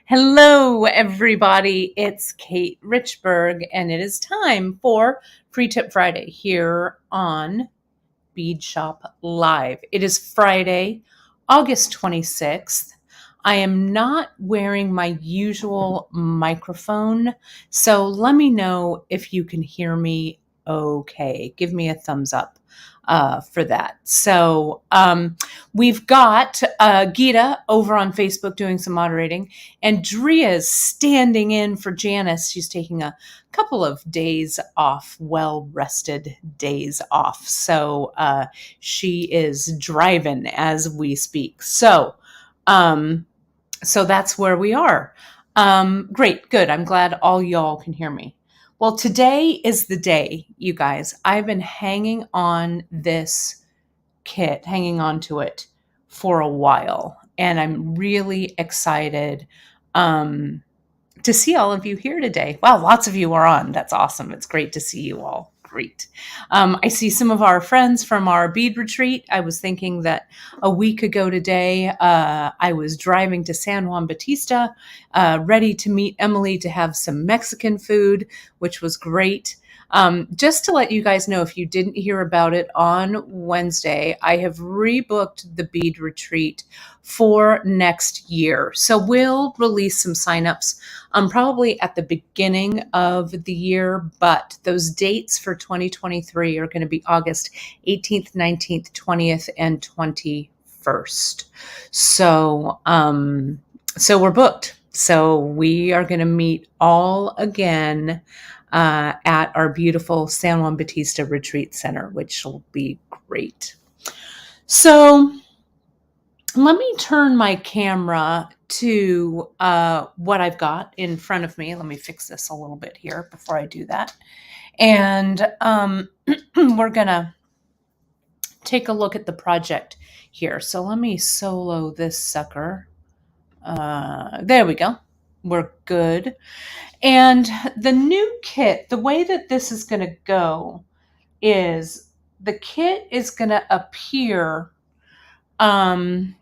Hello, everybody. It's Kate Richburg, and it is time for Free Tip Friday here on Bead Shop Live. It is Friday, August 26th. I am not wearing my usual microphone, so let me know if you can hear me okay. Give me a thumbs up for that. So we've got Gita over on Facebook doing some moderating, and Dria's standing in for Janice. She's taking a couple of days off, well-rested days off. So she is driving as we speak. So that's where we are. Great, good. I'm glad all y'all can hear me. Well, today is the day, you guys. I've been hanging on this kit, hanging on to it for a while, and I'm really excited to see all of you here today. Wow, lots of you are on. That's awesome. It's great to see you all. Great. I see some of our friends from our bead retreat. I was thinking that a week ago today, I was driving to San Juan Bautista, ready to meet Emily to have some Mexican food, which was great. Just to let you guys know, if you didn't hear about it on Wednesday, I have rebooked the bead retreat for next year. So we'll release some signups probably at the beginning of the year, but those dates for 2023 are going to be August 18th, 19th, 20th, and 21st. So we're booked. So we are going to meet all again at our beautiful San Juan Bautista Retreat Center, which will be great. So let me turn my camera to what I've got in front of me. Let me fix this a little bit here before I do that. And we're going to take a look at the project here. So let me solo this sucker. There we go. We're good. And the new kit, the way that this is going to go is the kit is going to appear on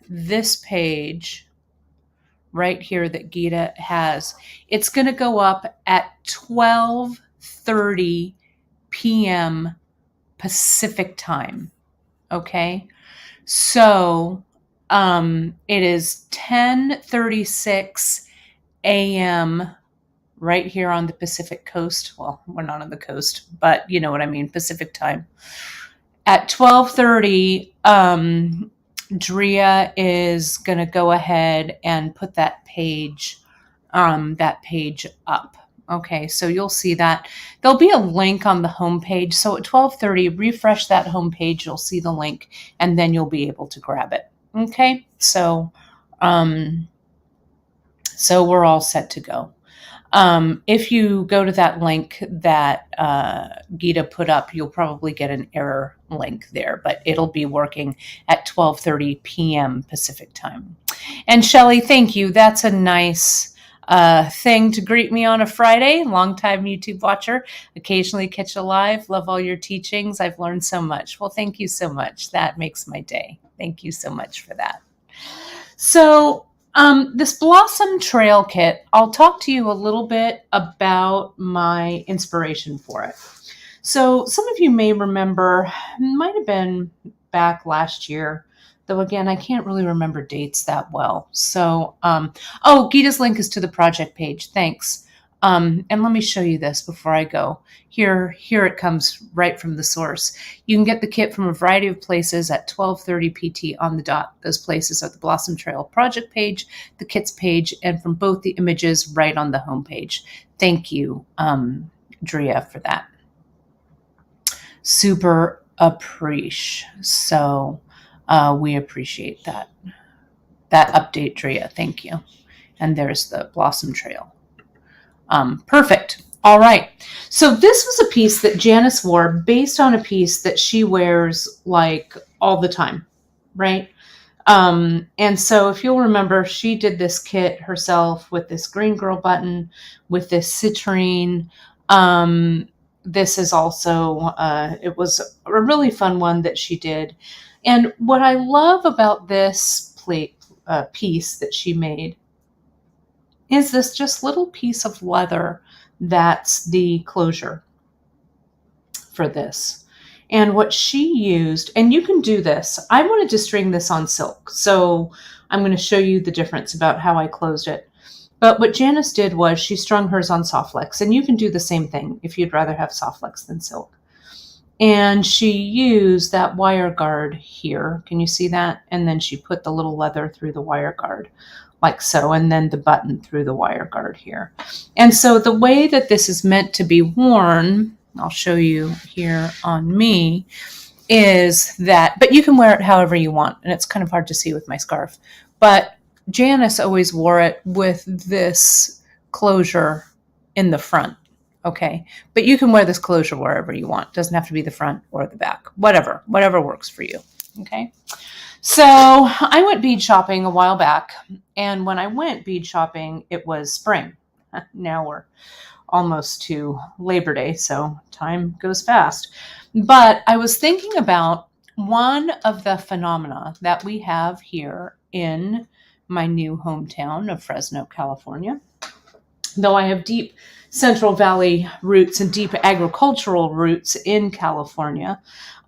this page right here that Gita has. It's going to go up at 12:30 p.m. Pacific time. Okay. So it is 10:36 a.m. right here on the Pacific coast. Well, we're not on the coast, but you know what I mean, Pacific time. At 12:30, Drea is going to go ahead and put that page up. Okay, so you'll see that. There'll be a link on the homepage. So at 12:30, refresh that homepage. You'll see the link, and then you'll be able to grab it. Okay, so we're all set to go. If you go to that link that Gita put up, you'll probably get an error link there, but it'll be working at 12:30 p.m. Pacific time. And Shelley, thank you. That's a nice thing to greet me on a Friday. Longtime YouTube watcher, occasionally catch a live. Love all your teachings. I've learned so much. Well, thank you so much. That makes my day. Thank you so much for that. So this Blossom Trail Kit, I'll talk to you a little bit about my inspiration for it. So some of you may remember, might have been back last year, though again, I can't really remember dates that well. So, Gita's link is to the project page. Thanks. And let me show you this before I go. Here it comes right from the source. You can get the kit from a variety of places at 12:30 PT on the dot. Those places are the Blossom Trail project page, the kits page, and from both the images right on the homepage. Thank you, Drea, for that. Super appreciate. So we appreciate that update, Drea. Thank you. And there's the Blossom Trail. Perfect. All right. So this was a piece that Janice wore based on a piece that she wears like all the time, right? And so if you'll remember, she did this kit herself with this green girl button, with this citrine. This is also, it was a really fun one that she did. And what I love about this piece that she made is this just little piece of leather that's the closure for this. And what she used, and you can do this, I wanted to string this on silk. So I'm going to show you the difference about how I closed it. But what Janice did was she strung hers on soft flex, and you can do the same thing if you'd rather have soft flex than silk. And she used that wire guard here. Can you see that? And then she put the little leather through the wire guard like so, and then the button through the wire guard here. And so the way that this is meant to be worn, I'll show you here on me, is that, but you can wear it however you want. And it's kind of hard to see with my scarf. But Janice always wore it with this closure in the front. Okay. But you can wear this closure wherever you want. It doesn't have to be the front or the back, whatever works for you. Okay. So I went bead shopping a while back. And when I went bead shopping, it was spring. Now we're almost to Labor Day, so time goes fast. But I was thinking about one of the phenomena that we have here in my new hometown of Fresno, California. Though I have deep Central Valley roots and deep agricultural roots in California,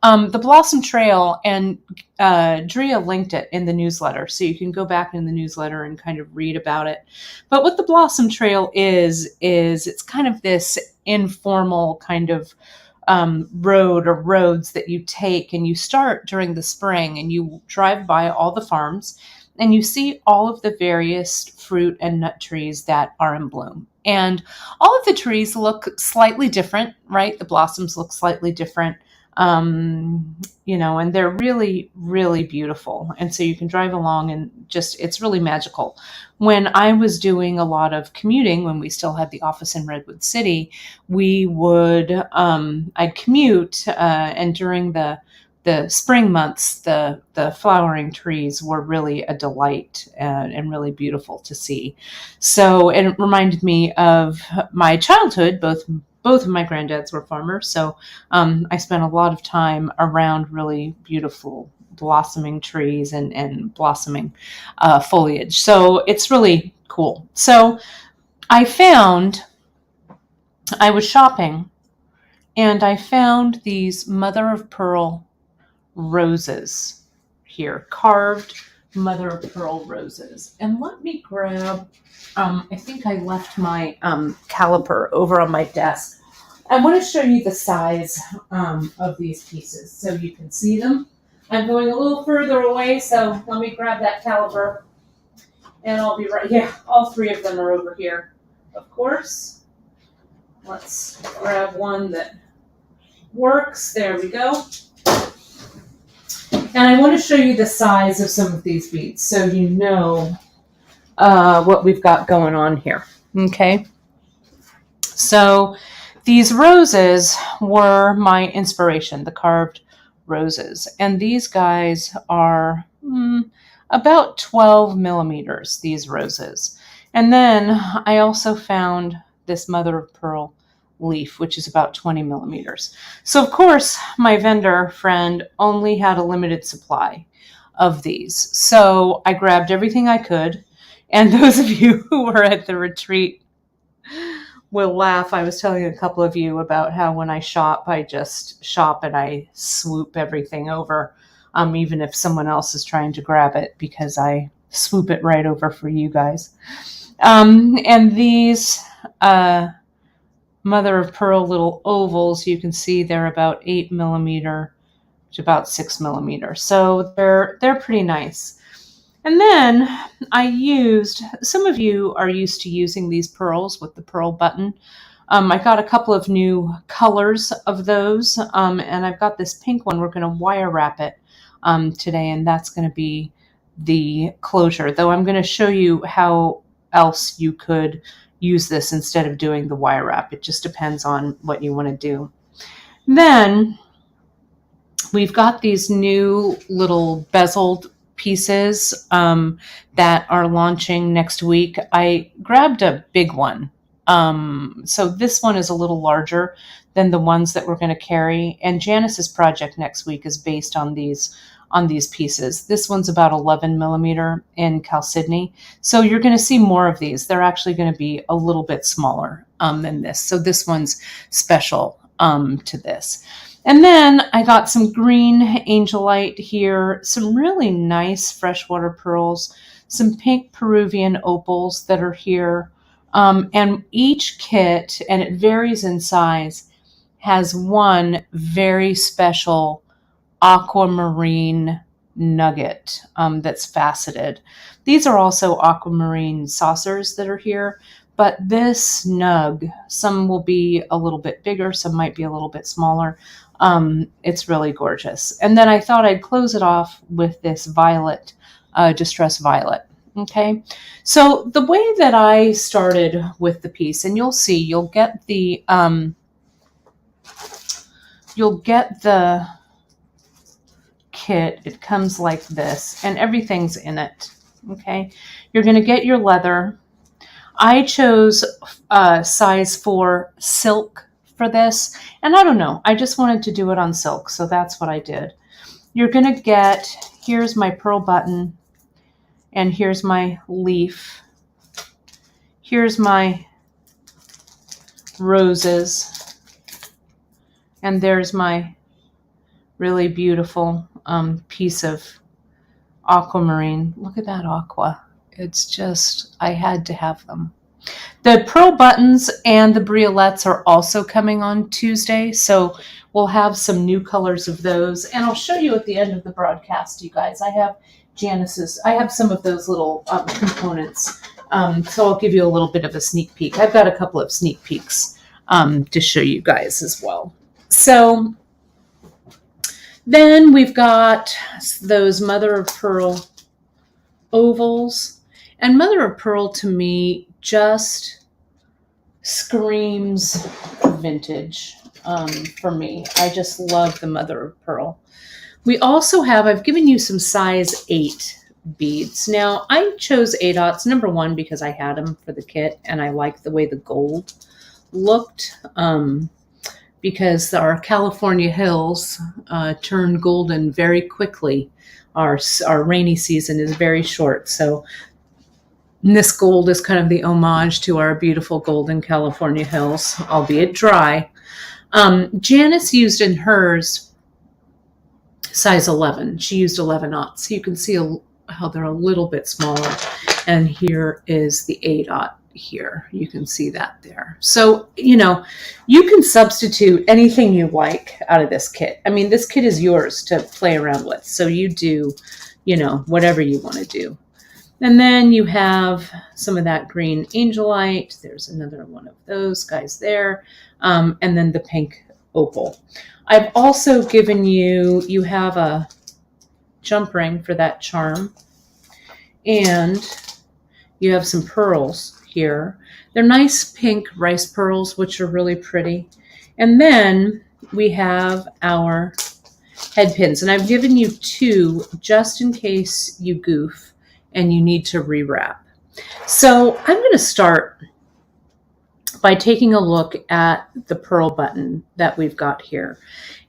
the Blossom Trail, and Drea linked it in the newsletter, so you can go back in the newsletter and kind of read about it. But what the Blossom Trail is it's kind of this informal kind of road or roads that you take, and you start during the spring, and you drive by all the farms, and you see all of the various fruit and nut trees that are in bloom. And all of the trees look slightly different, right? The blossoms look slightly different. And they're really, really beautiful. And so you can drive along and it's really magical. When I was doing a lot of commuting, when we still had the office in Redwood City, I'd commute, and during the spring months, the flowering trees were really a delight and really beautiful to see. So it reminded me of my childhood. Both of my granddads were farmers, so I spent a lot of time around really beautiful blossoming trees and blossoming foliage. So it's really cool. So I was shopping, and I found these mother of pearl roses here, carved mother of pearl roses. And let me grab, I think I left my caliper over on my desk. I want to show you the size of these pieces so you can see them. I'm going a little further away, so let me grab that caliper and I'll be right. Yeah, all three of them are over here, of course. Let's grab one that works. There we go. And I want to show you the size of some of these beads so you know what we've got going on here. Okay. So these roses were my inspiration, the carved roses. And these guys are about 12 millimeters, these roses. And then I also found this mother of pearl leaf, which is about 20 millimeters. So of course, my vendor friend only had a limited supply of these. So I grabbed everything I could. And those of you who were at the retreat will laugh. I was telling a couple of you about how when I shop, I just shop and I swoop everything over, even if someone else is trying to grab it, because I swoop it right over for you guys. And these mother of pearl little ovals, you can see they're about 8 millimeter to about 6 millimeter. So they're pretty nice. And then I used, some of you are used to using these pearls with the pearl button. I got a couple of new colors of those, and I've got this pink one. We're going to wire wrap it today, and that's going to be the closure, though I'm going to show you how else you could use this instead of doing the wire wrap. It just depends on what you want to do. Then we've got these new little bezeled pieces that are launching next week. I grabbed a big one. So this one is a little larger than the ones that we're going to carry. And Janice's project next week is based on these on these pieces. This one's about 11 millimeter in chalcedony. So you're going to see more of these. They're actually going to be a little bit smaller than this. So this one's special to this. And then I got some green angelite here, some really nice freshwater pearls, some pink Peruvian opals that are here. And each kit, and it varies in size, has one very special aquamarine nugget that's faceted. These are also aquamarine saucers that are here, but this nug, some will be a little bit bigger, some might be a little bit smaller. It's really gorgeous. And then I thought I'd close it off with this violet, distress violet. Okay, so the way that I started with the piece, and you'll see, you'll get the kit. It comes like this, and everything's in it. Okay, you're going to get your leather. I chose size 4 silk for this, and I don't know, I just wanted to do it on silk, so that's what I did. You're going to get, here's my pearl button, and here's my leaf. Here's my roses, and there's my really beautiful piece of aquamarine. Look at that aqua. It's just, I had to have them. The pearl buttons and the briolets are also coming on Tuesday, so we'll have some new colors of those, and I'll show you at the end of the broadcast, you guys. I have Janice's, I have some of those little components, so I'll give you a little bit of a sneak peek. I've got a couple of sneak peeks to show you guys as well. So then we've got those mother of pearl ovals, and mother of pearl to me just screams vintage for me. I just love the mother of pearl. We also have, I've given you some size 8 beads. Now I chose 8/aughts, number one, because I had them for the kit and I liked the way the gold looked, because our California hills turn golden very quickly. Our rainy season is very short, so this gold is kind of the homage to our beautiful golden California hills, albeit dry. Janice used in hers size 11. She used 11/aughts. You can see how they're a little bit smaller. And here is the 8/aught here. You can see that there. So, you know, you can substitute anything you like out of this kit. I mean, this kit is yours to play around with. So you do, you know, whatever you want to do. And then you have some of that green angelite. There's another one of those guys there. And then the pink opal. I've also given you, you have a jump ring for that charm. And you have some pearls here. They're nice pink rice pearls, which are really pretty. And then we have our head pins. And I've given you 2 just in case you goof and you need to rewrap. So I'm going to start by taking a look at the pearl button that we've got here.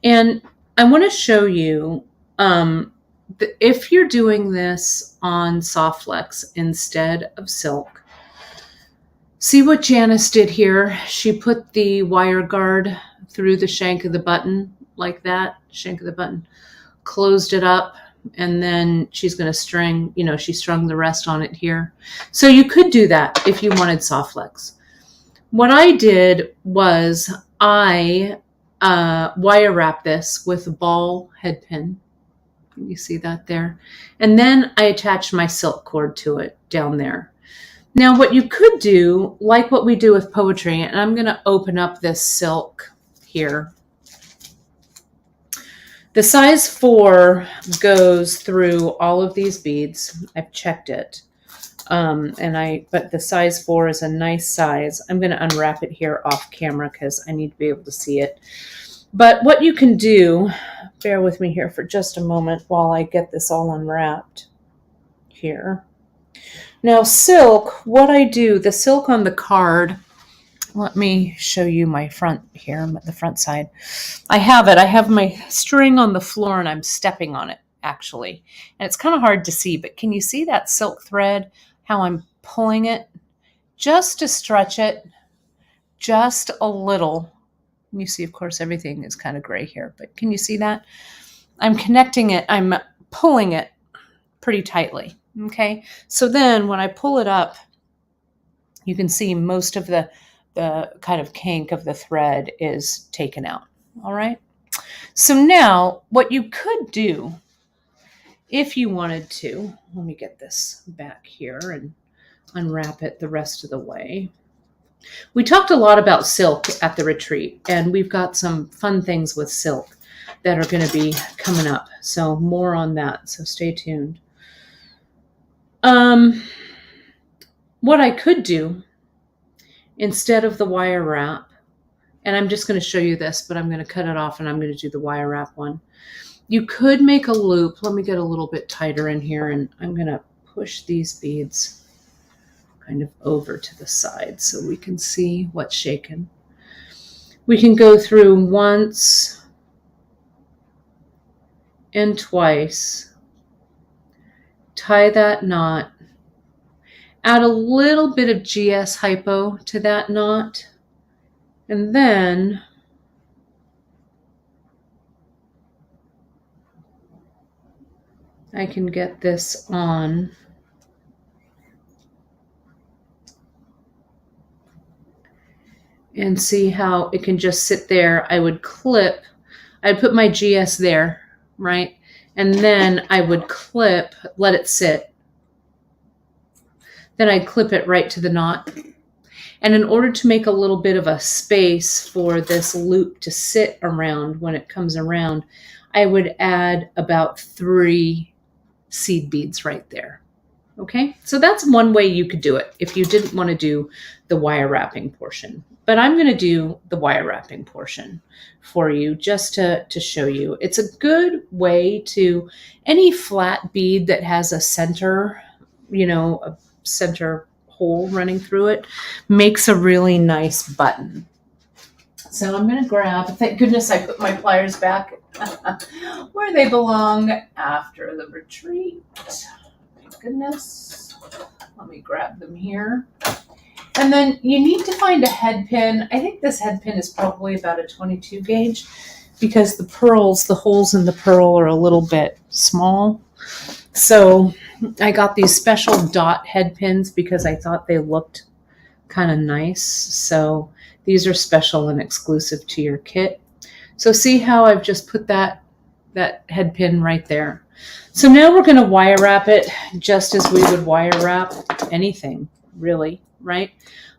And I want to show you, if you're doing this on soft flex instead of silk, see what Janice did here. She put the wire guard through the shank of the button like that, shank of the button, closed it up, and then she's going to string, you know, she strung the rest on it here. So you could do that if you wanted soft flex. What I did was I wire wrap this with a ball head pin. You see that there? And then I attached my silk cord to it down there. Now what you could do, like what we do with poetry, and I'm going to open up this silk here. The size 4 goes through all of these beads. I've checked it. But the size 4 is a nice size. I'm going to unwrap it here off camera because I need to be able to see it. But what you can do, bear with me here for just a moment while I get this all unwrapped here. Now silk, what I do, the silk on the card, let me show you my front here, the front side. I have it. I have my string on the floor and I'm stepping on it. actually. And it's kind of hard to see, but can you see that silk thread, how I'm pulling it just to stretch it just a little? You see, of course, everything is kind of gray here, but can you see that? I'm connecting it, I'm pulling it pretty tightly, okay? So then when I pull it up, you can see most of the kind of kink of the thread is taken out, all right? So now what you could do if you wanted to, let me get this back here and unwrap it the rest of the way. We talked a lot about silk at the retreat, and we've got some fun things with silk that are going to be coming up. So more on that. So stay tuned. What I could do instead of the wire wrap, and I'm just going to show you this, but I'm going to cut it off and I'm going to do the wire wrap one. You could make a loop. Let me get a little bit tighter in here, and I'm going to push these beads kind of over to the side so we can see what's shaken. We can go through once and twice, tie that knot, add a little bit of GS hypo to that knot, and then I can get this on. And see how it can just sit there. I would clip, I'd put my GS there, right? And then I would clip, let it sit. Then I'd clip it right to the knot. And in order to make a little bit of a space for this loop to sit around when it comes around, I would add about 3 seed beads right there. Okay, so that's one way you could do it if you didn't want to do the wire wrapping portion. But I'm going to do the wire wrapping portion for you just to show you. It's a good way to, any flat bead that has a center, you know, a center hole running through it, makes a really nice button. So I'm going to grab, thank goodness I put my pliers back where they belong after the retreat. Thank goodness. Let me grab them here. And then you need to find a head pin. I think this head pin is probably about a 22 gauge because the pearls, the holes in the pearl are a little bit small. So I got these special dot head pins because I thought they looked kind of nice. So these are special and exclusive to your kit. So see how I've just put that head pin right there. So now we're going to wire wrap it just as we would wire wrap anything, really, right?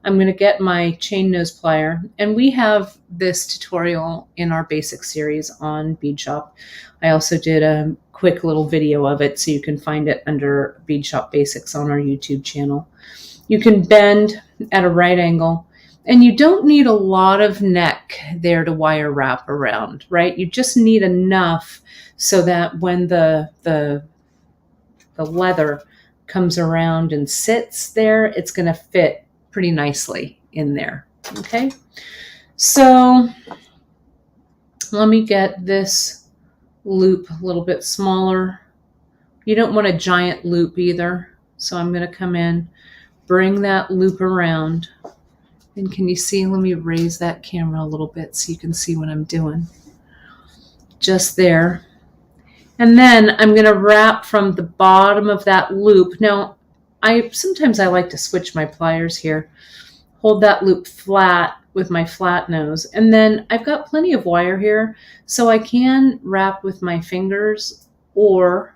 I'm going to get my chain nose plier, and we have this tutorial in our basic series on Bead Shop. I also did a quick little video of it, so you can find it under Bead Shop Basics on our YouTube channel. You can bend at a right angle, and you don't need a lot of neck there to wire wrap around, right? You just need enough so that when the leather comes around and sits there, it's going to fit pretty nicely in there. Okay, so let me get this loop a little bit smaller. You don't want a giant loop either, so I'm going to come in, bring that loop around, and can you see, let me raise that camera a little bit so you can see what I'm doing. Just there. And then I'm going to wrap from the bottom of that loop. Now, sometimes I like to switch my pliers here. Hold that loop flat with my flat nose. And then I've got plenty of wire here, so I can wrap with my fingers, or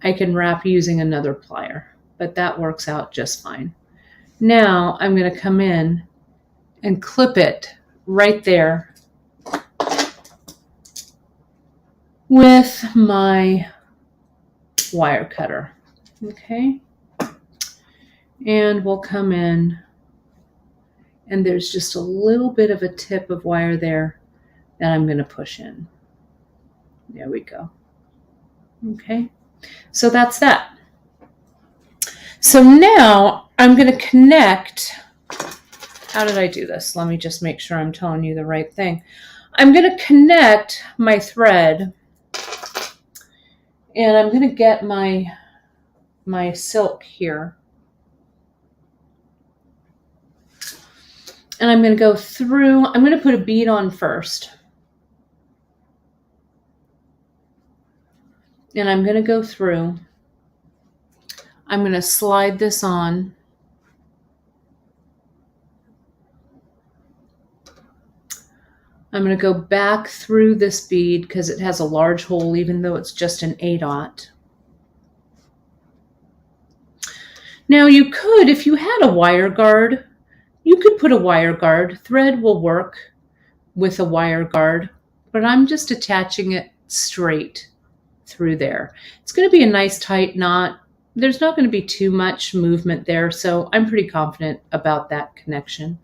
I can wrap using another plier, but that works out just fine. Now I'm going to come in and clip it right there with my wire cutter. Okay, and we'll come in, and there's just a little bit of a tip of wire there that I'm going to push in. There we go. Okay, so that's that. So now I'm going to connect. How did I do this? Let me just make sure I'm telling you the right thing. I'm going to connect my thread And I'm going to get my silk here. And I'm going to go through, I'm going to put a bead on first. And I'm going to go through. I'm going to slide this on. I'm going to go back through this bead because it has a large hole, even though it's just an 8/0. Now you could, if you had a wire guard, you could put a wire guard. Thread will work with a wire guard, but I'm just attaching it straight through there. It's going to be a nice tight knot. There's not going to be too much movement there, so I'm pretty confident about that connection.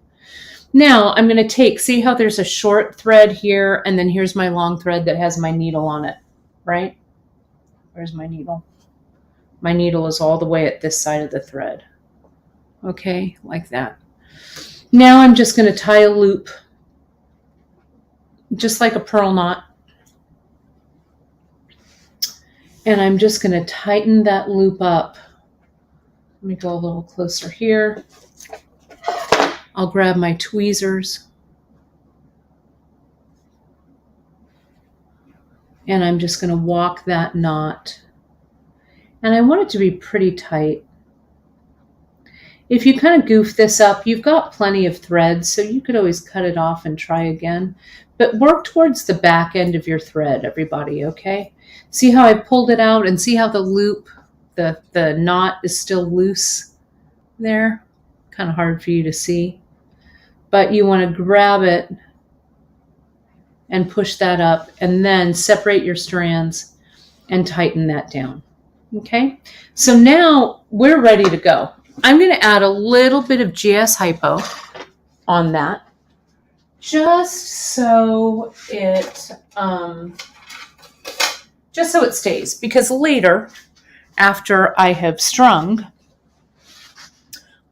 Now I'm going to take, see how there's a short thread here, and then here's my long thread that has my needle on it, right? Where's my needle? My needle is all the way at this side of the thread. Okay, like that. Now I'm just going to tie a loop, just like a pearl knot. And I'm just going to tighten that loop up. Let me go a little closer here. I'll grab my tweezers. And I'm just going to walk that knot. And I want it to be pretty tight. If you kind of goof this up, you've got plenty of threads, so you could always cut it off and try again. But work towards the back end of your thread, everybody, okay? See how I pulled it out, and see how the loop, the knot is still loose there? Kind of hard for you to see. But you want to grab it and push that up, and then separate your strands and tighten that down. Okay, so now we're ready to go. I'm going to add a little bit of GS Hypo on that, just so it stays, because later, after I have strung,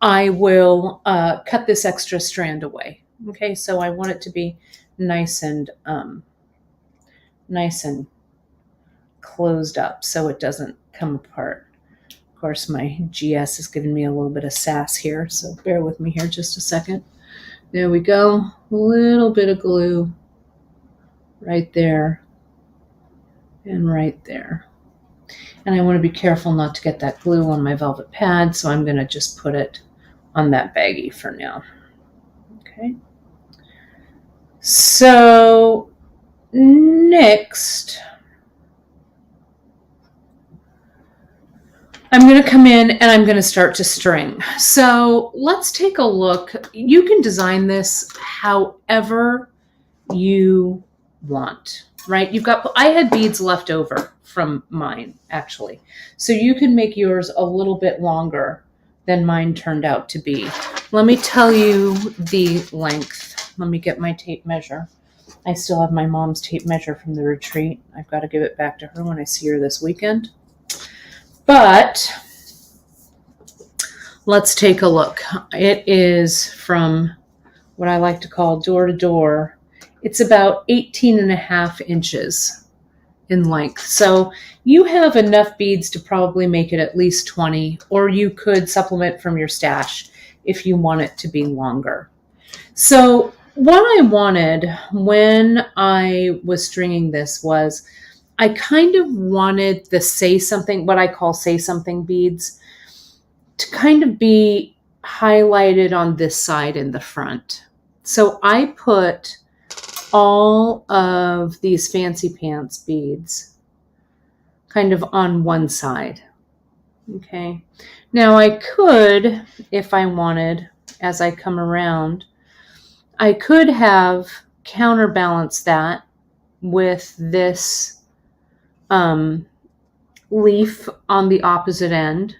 I will cut this extra strand away. Okay, so I want it to be nice and closed up so it doesn't come apart. Of course, my GS is giving me a little bit of sass here, so bear with me here just a second. There we go. A little bit of glue right there and right there. And I want to be careful not to get that glue on my velvet pad, so I'm going to just put it on that baggie for now. Okay. So next, I'm going to come in and I'm going to start to string. So let's take a look. You can design this however you want, right? I had beads left over from mine, actually. So you can make yours a little bit longer than mine turned out to be. Let me tell you the length. Let me get my tape measure. I still have my mom's tape measure from the retreat. I've got to give it back to her when I see her this weekend. But let's take a look. It is from what I like to call door to door. It's about 18.5 inches in length. So you have enough beads to probably make it at least 20, or you could supplement from your stash if you want it to be longer. So what I wanted when I was stringing this was, I kind of wanted the say something, what I call say something beads, to kind of be highlighted on this side in the front. So I put all of these fancy pants beads kind of on one side. Okay. Now I could, if I wanted, as I come around, I could have counterbalanced that with this leaf on the opposite end.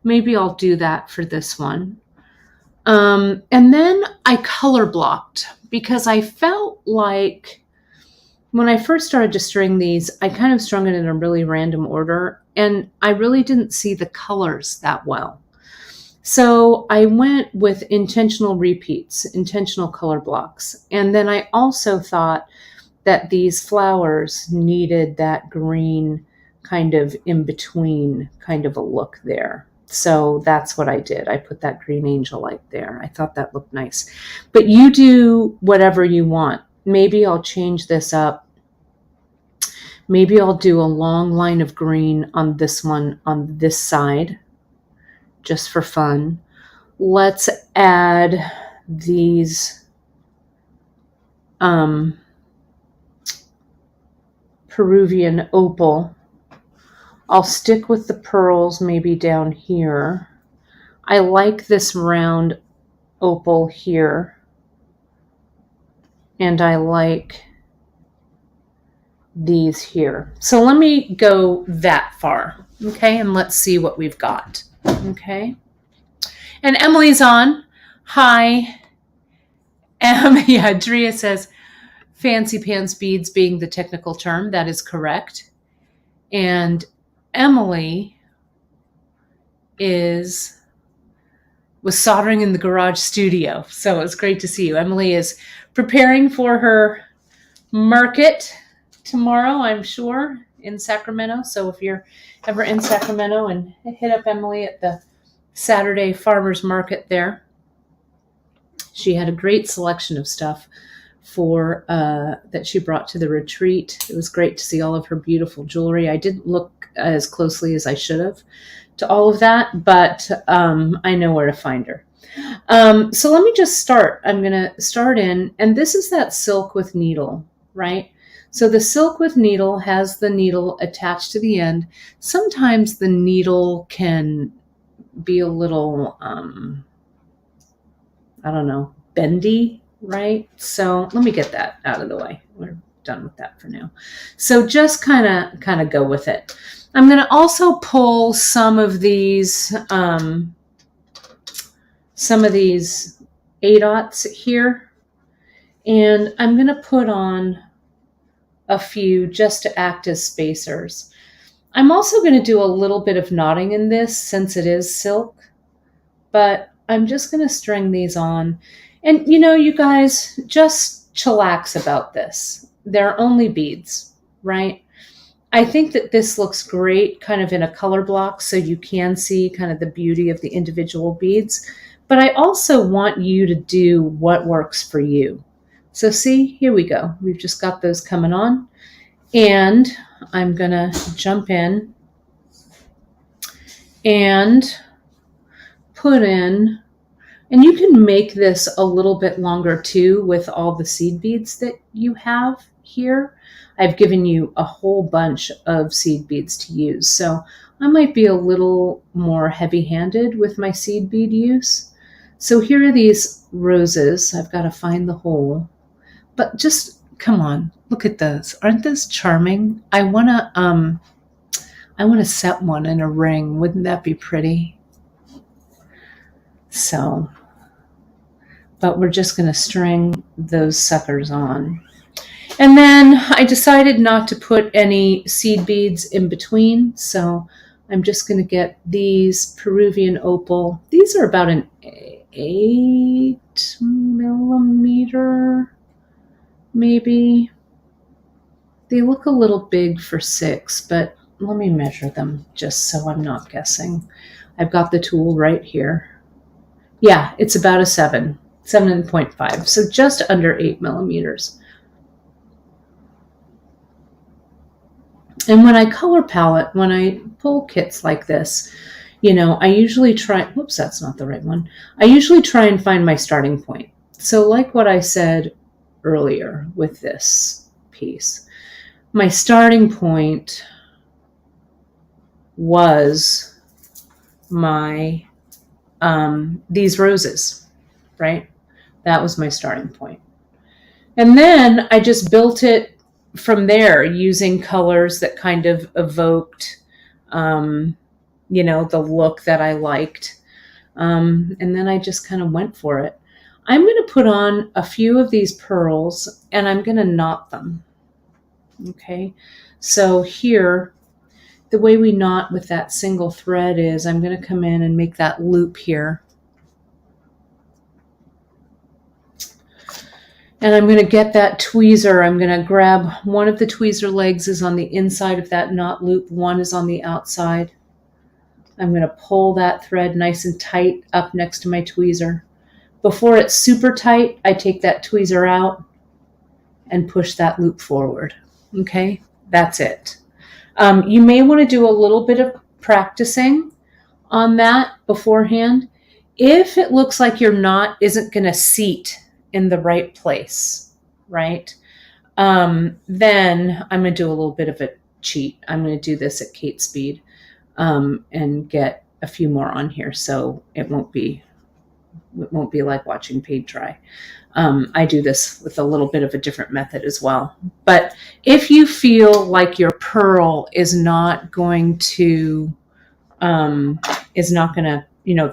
Maybe I'll do that for this one. And then I color blocked, because I felt like when I first started to string these, I kind of strung it in a really random order, and I really didn't see the colors that well. So I went with intentional repeats, intentional color blocks. And then I also thought that these flowers needed that green kind of in between kind of a look there. So that's what I did. I put that green angel light there. I thought that looked nice. But you do whatever you want. Maybe I'll change this up. Maybe I'll do a long line of green on this one on this side, just for fun. Let's add these Peruvian opal. I'll stick with the pearls maybe down here. I like this round opal here. And I like these here. So let me go that far, okay? And let's see what we've got, okay? And Emily's on. Hi. Yeah, Drea says, fancy pants beads being the technical term. That is correct. And Emily was soldering in the garage studio. So it's great to see you. Emily is preparing for her market tomorrow, I'm sure, in Sacramento. So if you're ever in Sacramento, and hit up Emily at the Saturday farmers market there. She had a great selection of stuff for that she brought to the retreat. It was great to see all of her beautiful jewelry. I didn't look as closely as I should have to all of that, but I know where to find her. So let me just start. I'm going to start in, and this is that silk with needle, right? So the silk with needle has the needle attached to the end. Sometimes the needle can be a little, I don't know, bendy, right? So let me get that out of the way. We're done with that for now. So just kind of go with it. I'm going to also pull some of these 8/0 here, and I'm going to put on a few just to act as spacers. I'm also going to do a little bit of knotting in this since it is silk, but I'm just going to string these on. And you guys, just chillax about this. They're only beads, right? I think that this looks great kind of in a color block so you can see kind of the beauty of the individual beads. But I also want you to do what works for you. So see, here we go. We've just got those coming on. And I'm going to jump in and put in, and you can make this a little bit longer too with all the seed beads that you have here. I've given you a whole bunch of seed beads to use. So I might be a little more heavy-handed with my seed bead use. So here are these roses. I've got to find the hole, but just come on, look at those. Aren't those charming? I want to set one in a ring. Wouldn't that be pretty? So, but we're just going to string those suckers on. And then I decided not to put any seed beads in between. So I'm just going to get these Peruvian opal. These are about an 8mm, maybe. They look a little big for 6, but let me measure them just so I'm not guessing. I've got the tool right here. Yeah, it's about a 7.5, so just under 8mm. And when I color palette, when I pull kits like this, I usually try, whoops, that's not the right one. I usually try and find my starting point. So like what I said earlier with this piece, my starting point was my, these roses, right? That was my starting point. And then I just built it from there using colors that kind of evoked, the look that I liked. And then I just kind of went for it. I'm going to put on a few of these pearls and I'm going to knot them. Okay. So here, the way we knot with that single thread is I'm going to come in and make that loop here. And I'm going to get that tweezer. I'm going to grab one of the tweezer legs is on the inside of that knot loop. One is on the outside. I'm going to pull that thread nice and tight up next to my tweezer. Before it's super tight, I take that tweezer out and push that loop forward. Okay, that's it. You may want to do a little bit of practicing on that beforehand. If it looks like your knot isn't going to seat in the right place, right? Then I'm going to do a little bit of a cheat. I'm going to do this at Kate speed and get a few more on here, so it won't be like watching paint dry. I do this with a little bit of a different method as well. But if you feel like your pearl is not going to, the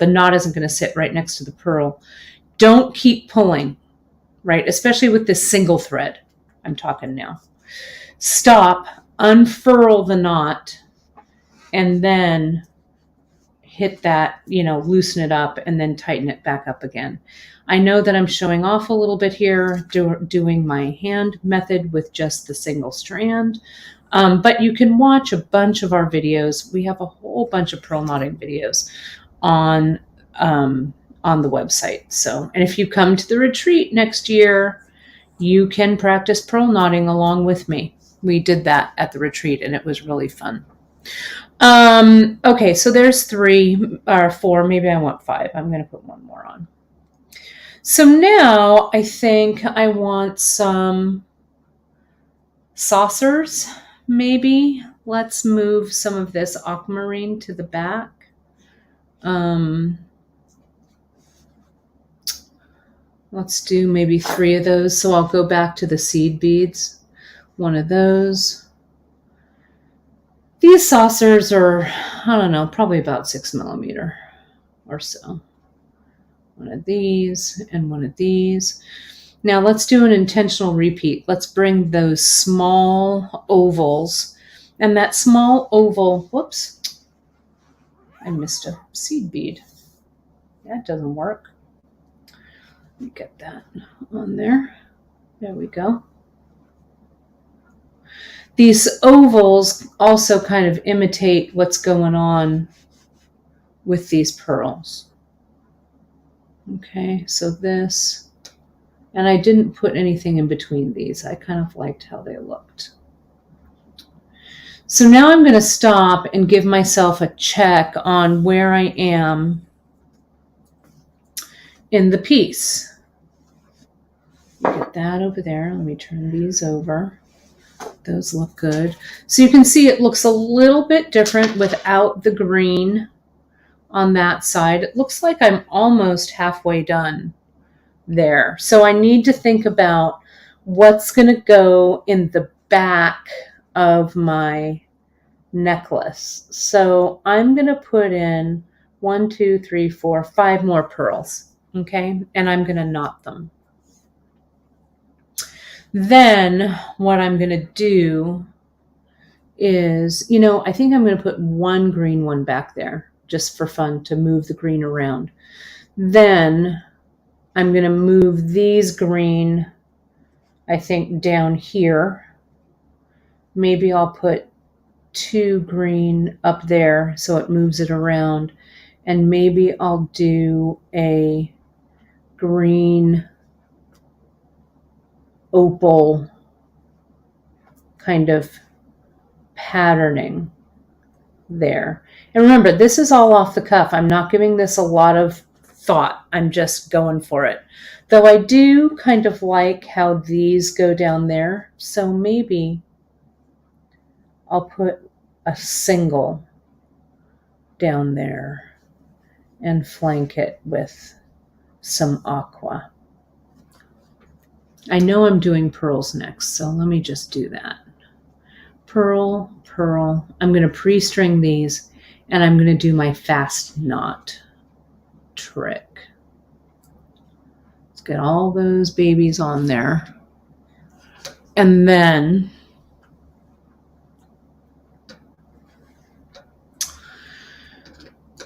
knot isn't going to sit right next to the pearl, don't keep pulling, right? Especially with this single thread. I'm talking now. Stop, unfurl the knot, and then hit that, loosen it up and then tighten it back up again. I know that I'm showing off a little bit here, doing my hand method with just the single strand. But you can watch a bunch of our videos. We have a whole bunch of pearl knotting videos on the website. So, and if you come to the retreat next year, you can practice pearl knotting along with me. We did that at the retreat and it was really fun. Okay, so there's 3 or 4, maybe I want 5. I'm going to put one more on. So now I think I want some saucers, maybe. Let's move some of this aquamarine to the back. Let's do maybe 3 of those. So I'll go back to the seed beads. One of those. These saucers are, I don't know, probably about 6 millimeter or so. One of these and one of these. Now let's do an intentional repeat. Let's bring those small ovals. And that small oval, whoops, I missed a seed bead. That doesn't work. Let me get that on there. There we go. These ovals also kind of imitate what's going on with these pearls. Okay, so this, and I didn't put anything in between these. I kind of liked how they looked. So now I'm going to stop and give myself a check on where I am in the piece. Get that over there. Let me turn these over. Those look good. So you can see it looks a little bit different without the green on that side. It looks like I'm almost halfway done there. So I need to think about what's going to go in the back of my necklace. So I'm going to put in 1, 2, 3, 4, 5 more pearls. Okay. And I'm going to knot them. Then what I'm going to do is, I think I'm going to put 1 green one back there just for fun to move the green around. Then I'm going to move these green, I think, down here. Maybe I'll put 2 green up there so it moves it around. And maybe I'll do a green opal kind of patterning there. And remember, this is all off the cuff. I'm not giving this a lot of thought. I'm just going for it. Though I do kind of like how these go down there. So maybe I'll put a single down there and flank it with some aqua. I know I'm doing pearls next, so let me just do that. Pearl, pearl. I'm going to pre-string these, and I'm going to do my fast knot trick. Let's get all those babies on there. And then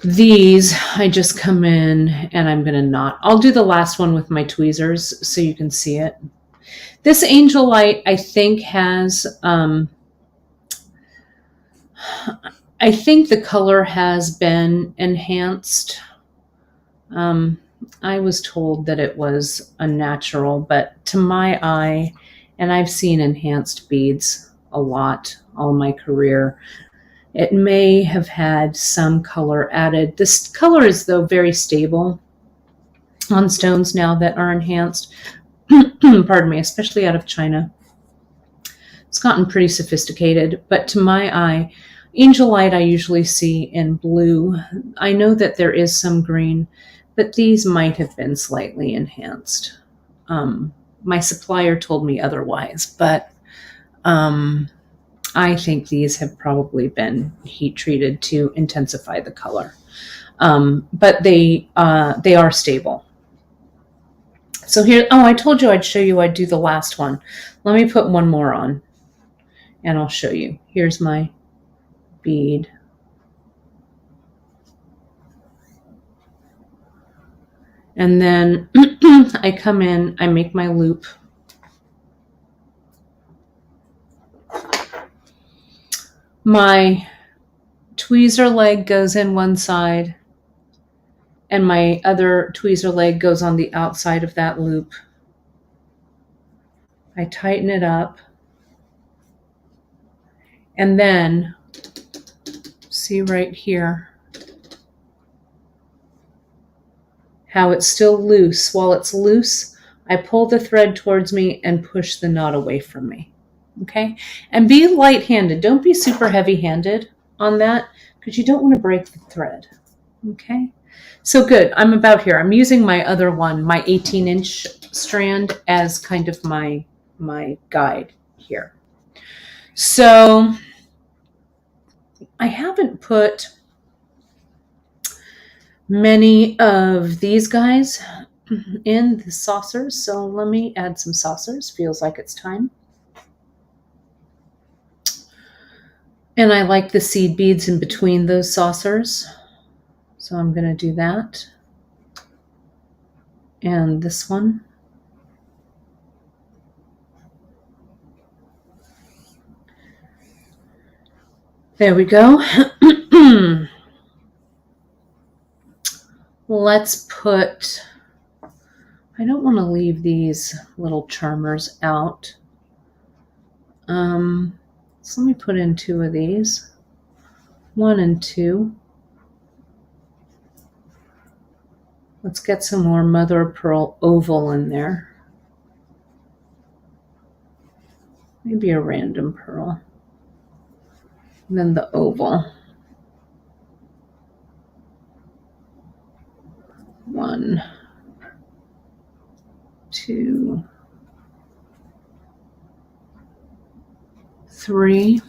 these, I just come in and I'm going to knot. I'll do the last one with my tweezers so you can see it. This angel light, I think, has, I think the color has been enhanced. I was told that it was unnatural, but to my eye, and I've seen enhanced beads a lot all my career, it may have had some color added. This color is, though, very stable on stones now that are enhanced. Pardon me, especially out of China. It's gotten pretty sophisticated, but to my eye, angel light I usually see in blue. I know that there is some green, but these might have been slightly enhanced. My supplier told me otherwise, but I think these have probably been heat treated to intensify the color. But they are stable. So here, oh, I told you I'd show you, I'd do the last one. Let me put one more on and I'll show you. Here's my bead. And then I come in, I make my loop. My tweezer leg goes in one side and my other tweezer leg goes on the outside of that loop. I tighten it up. And then, see right here, how it's still loose. While it's loose, I pull the thread towards me and push the knot away from me. Okay? And be light-handed. Don't be super heavy-handed on that because you don't want to break the thread. Okay? So good. I'm about here. I'm using my other one, my 18-inch strand, as kind of my guide here. So I haven't put many of these guys in the saucers, so let me add some saucers. Feels like it's time. And I like the seed beads in between those saucers, so I'm going to do that. And this one. There we go. Let's put, I don't want to leave these little charmers out. So let me put in 2 of these. 1 and 2. Let's get some more mother of pearl oval in there. Maybe a random pearl. And then the oval. 1, 2, 3.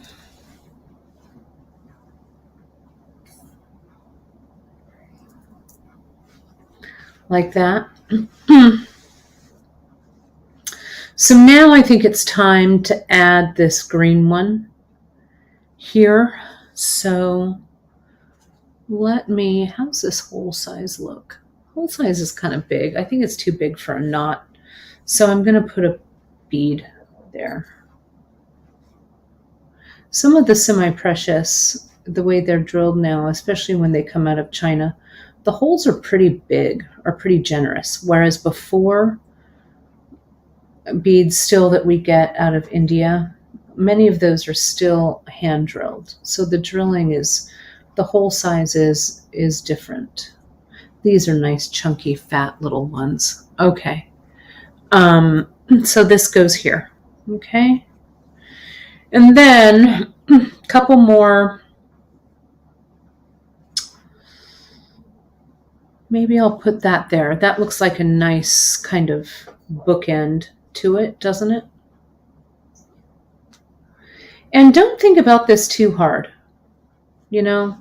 Like that. So now I think it's time to add this green one here. So let me, how's this hole size look? Hole size is kind of big. I think it's too big for a knot. So I'm going to put a bead there. Some of the semi-precious, the way they're drilled now, especially when they come out of China, the holes are pretty big, or pretty generous. Whereas before, beads still that we get out of India, many of those are still hand drilled. So the drilling is, the hole size is different. These are nice, chunky, fat little ones. Okay. So this goes here. Okay. And then a couple more. Maybe I'll put that there. That looks like a nice kind of bookend to it, doesn't it? And don't think about this too hard. You know,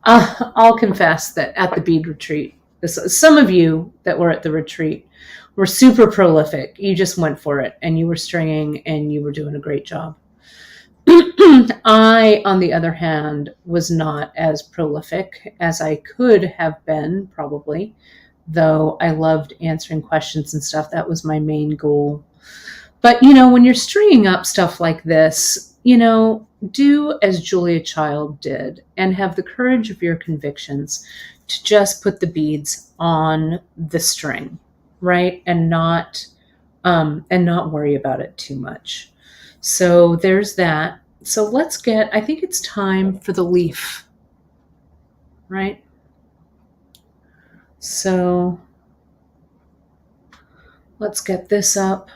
I'll confess that at the bead retreat, some of you that were at the retreat were super prolific. You just went for it and you were stringing and you were doing a great job. I, on the other hand, was not as prolific as I could have been, probably, though I loved answering questions and stuff. That was my main goal. But, you know, when you're stringing up stuff like this, you know, do as Julia Child did and have the courage of your convictions to just put the beads on the string, right? And not worry about it too much. So there's that. So let's get, I think it's time for the leaf, right? So let's get this up.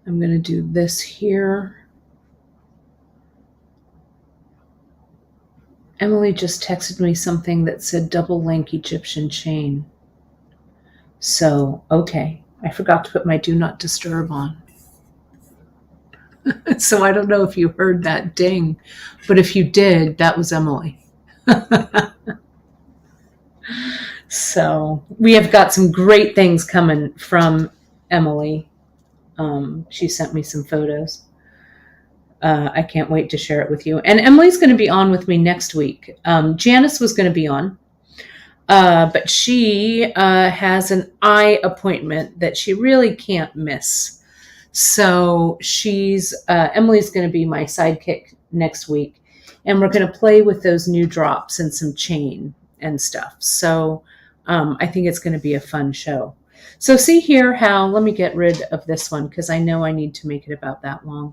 I'm going to do this here. Emily just texted me something that said double link Egyptian chain. So, okay. I forgot to put my do not disturb on. So I don't know if you heard that ding, but if you did, that was Emily. So we have got some great things coming from Emily. She sent me some photos. I can't wait to share it with you. And Emily's going to be on with me next week. Janice was going to be on, but she has an eye appointment that she really can't miss. So Emily's going to be my sidekick next week, and we're going to play with those new drops and some chain and stuff. So I think it's going to be a fun show. So see here how, let me get rid of this one because I know I need to make it about that long.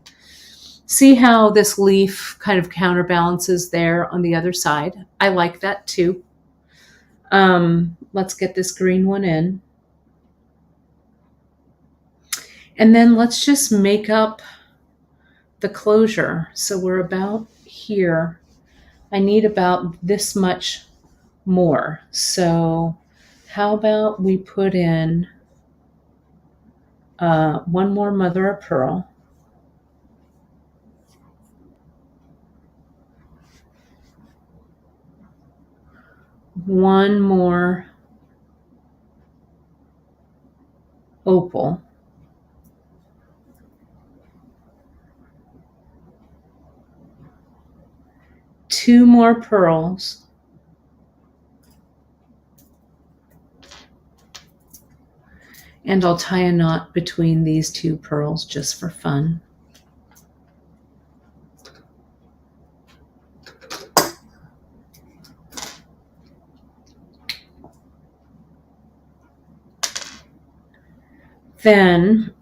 See how this leaf kind of counterbalances there on the other side. I like that too. Let's get this green one in. And then let's just make up the closure. So we're about here. I need about this much more. So how about we put in one more mother of pearl. One more opal. Two more pearls. And I'll tie a knot between these two pearls just for fun. Then,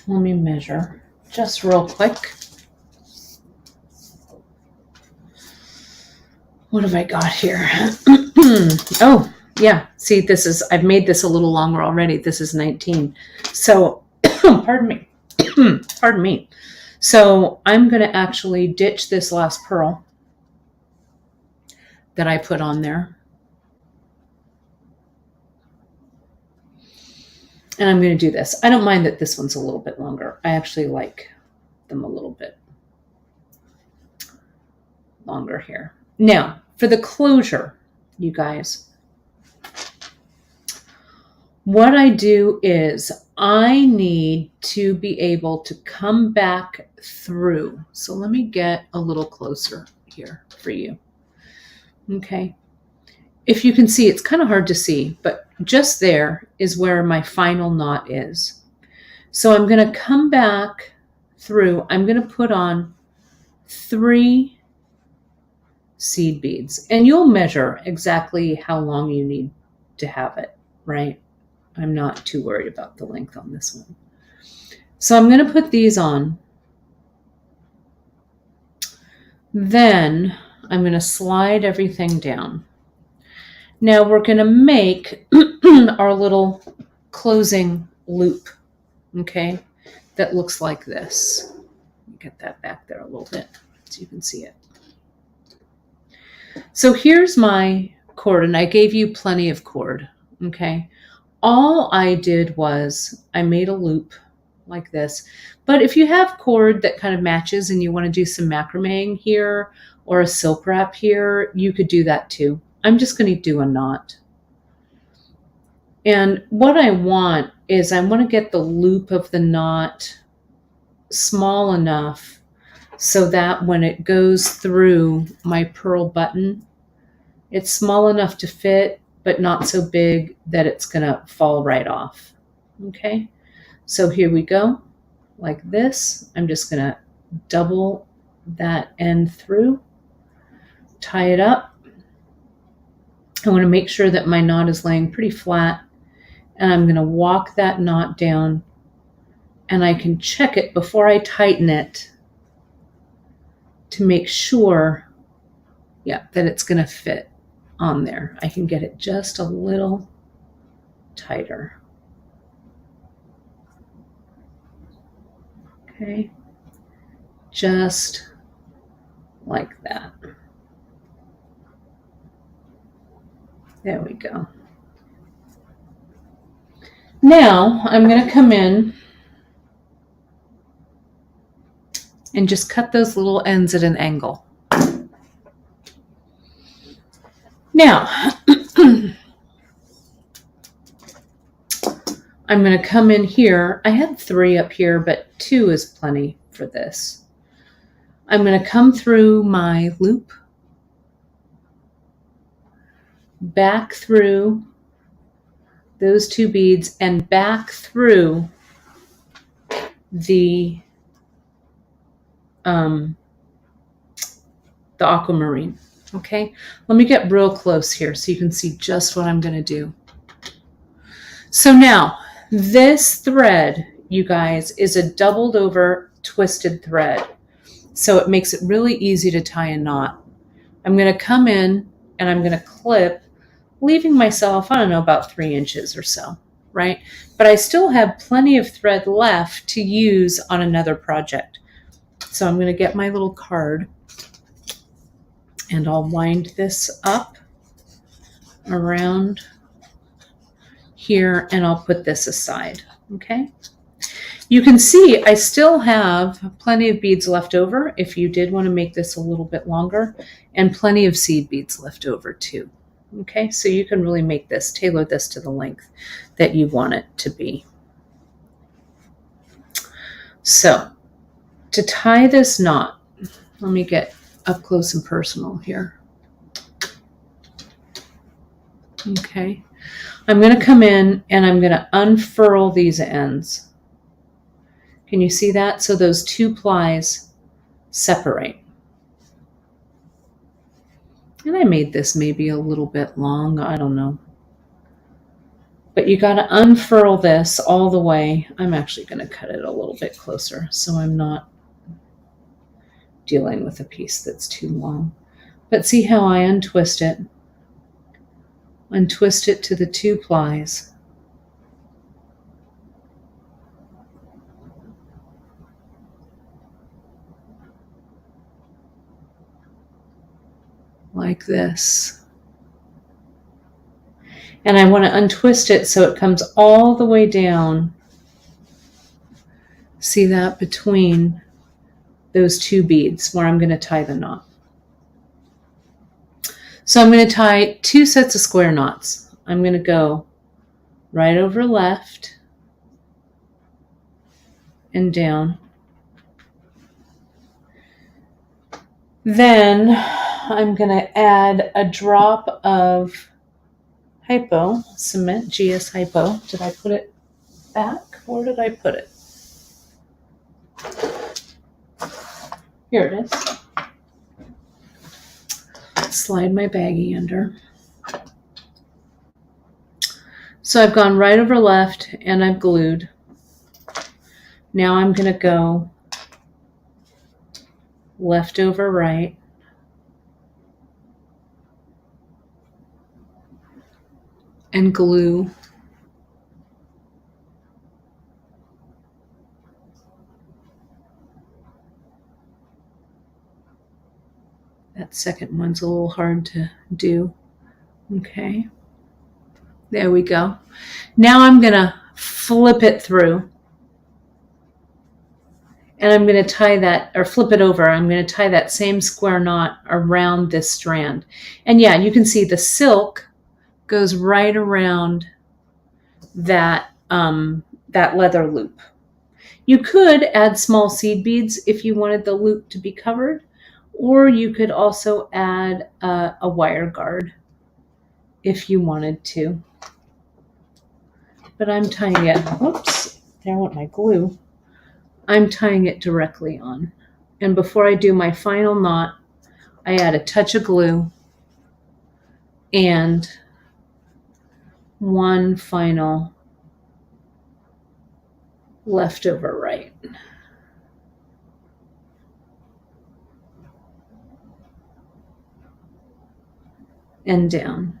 let me measure just real quick. What have I got here? Oh, yeah. See, I've made this a little longer already. This is 19. So, pardon me. Pardon me. So I'm going to actually ditch this last pearl that I put on there. And I'm going to do this. I don't mind that this one's a little bit longer. I actually like them a little bit longer here. Now, for the closure, you guys, what I do is I need to be able to come back through. So let me get a little closer here for you. Okay. If you can see, it's kind of hard to see, but just there is where my final knot is. So I'm going to come back through. I'm going to put on 3 seed beads, and you'll measure exactly how long you need to have it, right? I'm not too worried about the length on this one. So I'm going to put these on. Then I'm going to slide everything down. Now we're going to make our little closing loop, okay, that looks like this. Get that back there a little bit so you can see it. So here's my cord, and I gave you plenty of cord, okay? All I did was I made a loop like this. But if you have cord that kind of matches and you want to do some macrameing here or a silk wrap here, you could do that too. I'm just going to do a knot. And what I want is I want to get the loop of the knot small enough so that when it goes through my pearl button, It's small enough to fit, but not so big that it's going to fall right off. Okay, so here we go, like this. I'm just going to double that end through, tie it up. I want to make sure that my knot is laying pretty flat, and I'm going to walk that knot down, and I can check it before I tighten it to make sure, yeah, that it's going to fit on there. I can get it just a little tighter. Okay, just like that. There we go. Now I'm going to come in and just cut those little ends at an angle. Now, I'm going to come in here. I had 3 up here, but 2 is plenty for this. I'm going to come through my loop, back through those 2 beads, and back through the aquamarine. Okay, let me get real close here so you can see just what I'm going to do. So now, this thread, you guys, is a doubled over twisted thread. So it makes it really easy to tie a knot. I'm going to come in and I'm going to clip, leaving myself, I don't know, about 3 inches or so, right? But I still have plenty of thread left to use on another project. So I'm going to get my little card and I'll wind this up around here and I'll put this aside, okay? You can see I still have plenty of beads left over if you did want to make this a little bit longer, and plenty of seed beads left over too. Okay, so you can really make this, tailor this to the length that you want it to be. So to tie this knot, let me get up close and personal here. Okay, I'm going to come in and I'm going to unfurl these ends. Can you see that? So those 2 plies separate. And I made this maybe a little bit long, I don't know. But you got to unfurl this all the way. I'm actually going to cut it a little bit closer so I'm not dealing with a piece that's too long. But see how I untwist it? Untwist it to the 2 plies. Like this. And I want to untwist it so it comes all the way down. See that? Between those 2 beads where I'm going to tie the knot. So I'm going to tie 2 sets of square knots. I'm going to go right over left and down. Then I'm going to add a drop of hypo cement, GS hypo. Did I put it back? Where did I put it? Here it is. Slide my baggie under. So I've gone right over left and I've glued. Now I'm going to go left over right. And glue that second one's a little hard to do. Okay, there we go. Now I'm gonna flip it through and I'm gonna tie that, or flip it over. I'm gonna tie that same square knot around this strand. And yeah, you can see the silk goes right around that, that leather loop. You could add small seed beads if you wanted the loop to be covered, Or you could also add a wire guard if you wanted to. But I'm tying it, whoops, there went my glue. I'm tying it directly on. And before I do my final knot, I add a touch of glue and one final leftover right. And down.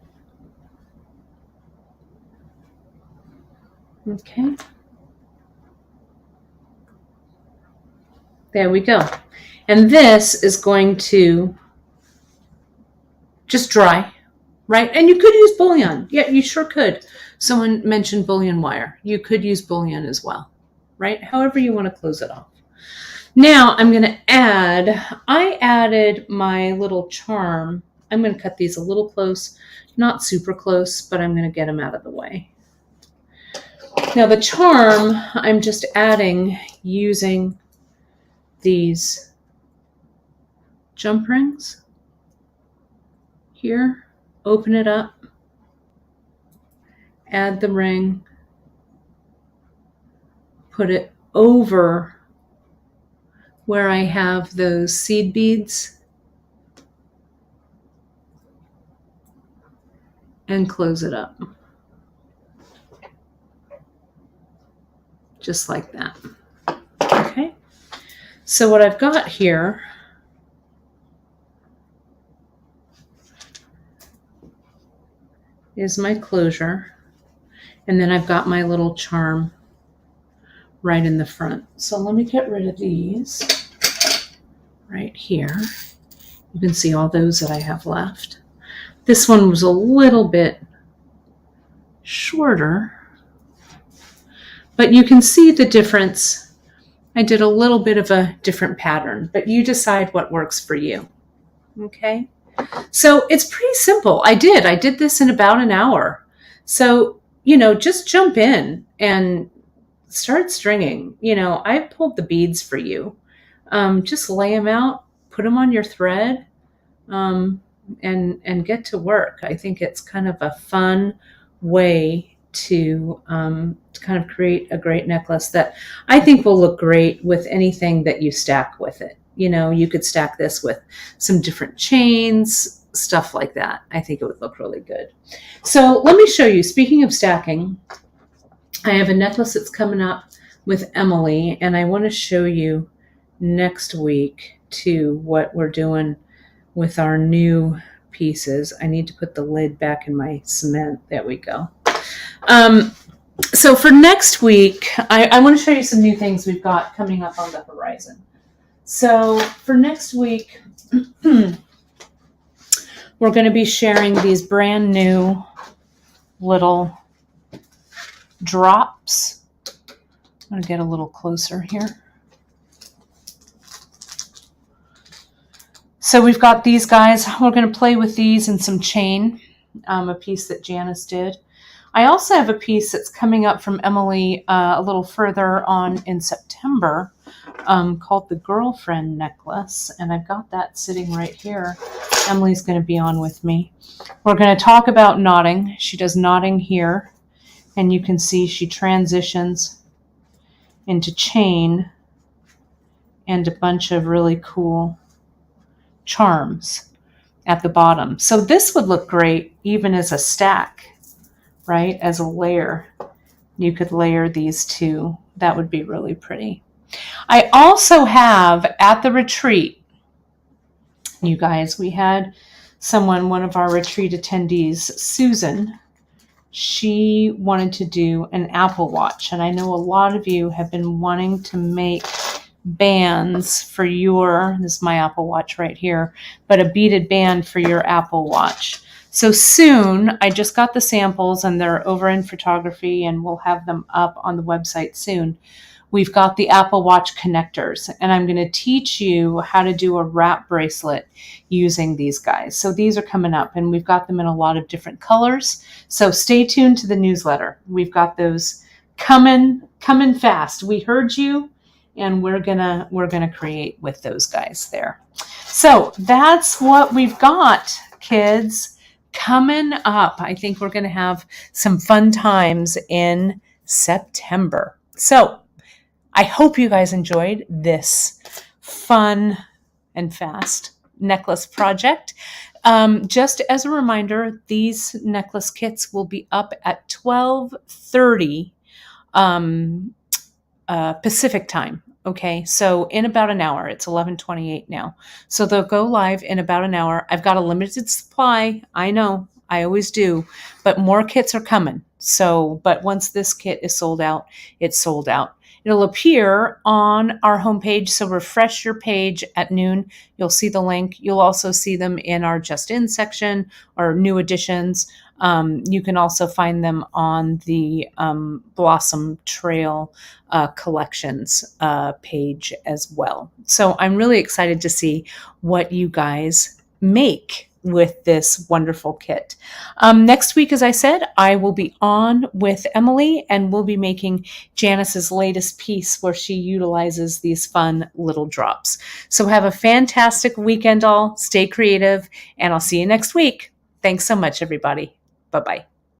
Okay. There we go. And this is going to just dry, right? And you could use bullion. Yeah, you sure could. Someone mentioned bullion wire. You could use bullion as well, right? However you want to close it off. Now I'm going to I added my little charm. I'm going to cut these a little close, not super close, but I'm going to get them out of the way. Now the charm, I'm just adding using these jump rings here. Open it up, add the ring, put it over where I have those seed beads, and close it up. Just like that. Okay. So what I've got here is my closure, and then I've got my little charm right in the front. So let me get rid of these right here. You can see all those that I have left. This one was a little bit shorter, but you can see the difference. I did a little bit of a different pattern, but you decide what works for you. Okay. So it's pretty simple. I did this in about an hour. So, just jump in and start stringing. I pulled the beads for you. Just lay them out, put them on your thread, and get to work. I think it's kind of a fun way to kind of create a great necklace that I think will look great with anything that you stack with it. You could stack this with some different chains, stuff like that. I think it would look really good. So let me show you, speaking of stacking, I have a necklace that's coming up with Emily, and I want to show you next week too what we're doing with our new pieces. I need to put the lid back in my cement. There we go. So for next week, I want to show you some new things we've got coming up on the horizon. So for next week, we're going to be sharing these brand new little drops. I'm going to get a little closer here. So we've got these guys. We're going to play with these and some chain, a piece that Janice did. I also have a piece that's coming up from Emily a little further on in September called the Girlfriend Necklace, and I've got that sitting right here. Emily's going to be on with me. We're going to talk about knotting. She does knotting here, and you can see she transitions into chain and a bunch of really cool charms at the bottom. So this would look great even as a stack, right? As a layer. You could layer these two. That would be really pretty. I also have at the retreat, you guys, we had one of our retreat attendees, Susan, she wanted to do an Apple Watch. And I know a lot of you have been wanting to make bands for this is my Apple Watch right here, but a beaded band for your Apple Watch. So soon, I just got the samples and they're over in photography and we'll have them up on the website soon. We've got the Apple Watch connectors, and I'm going to teach you how to do a wrap bracelet using these guys. So these are coming up, and we've got them in a lot of different colors. So stay tuned to the newsletter. We've got those coming fast. We heard you, and we're gonna create with those guys there. So that's what we've got, kids, coming up. I think we're gonna have some fun times in September. So I hope you guys enjoyed this fun and fast necklace project. Just as a reminder, these necklace kits will be up at 12:30 Pacific time. Okay, so in about an hour, it's 11:28 now. So they'll go live in about an hour. I've got a limited supply. I know, I always do, but more kits are coming. So, but once this kit is sold out, it's sold out. It'll appear on our homepage. So refresh your page at noon. You'll see the link. You'll also see them in our Just In section or new editions. You can also find them on the Blossom Trail collections page as well. So I'm really excited to see what you guys make with this wonderful kit. Next week, as I said, I will be on with Emily and we'll be making Janice's latest piece where she utilizes these fun little drops. So have a fantastic weekend all. Stay creative and I'll see you next week. Thanks so much, everybody. Bye-bye.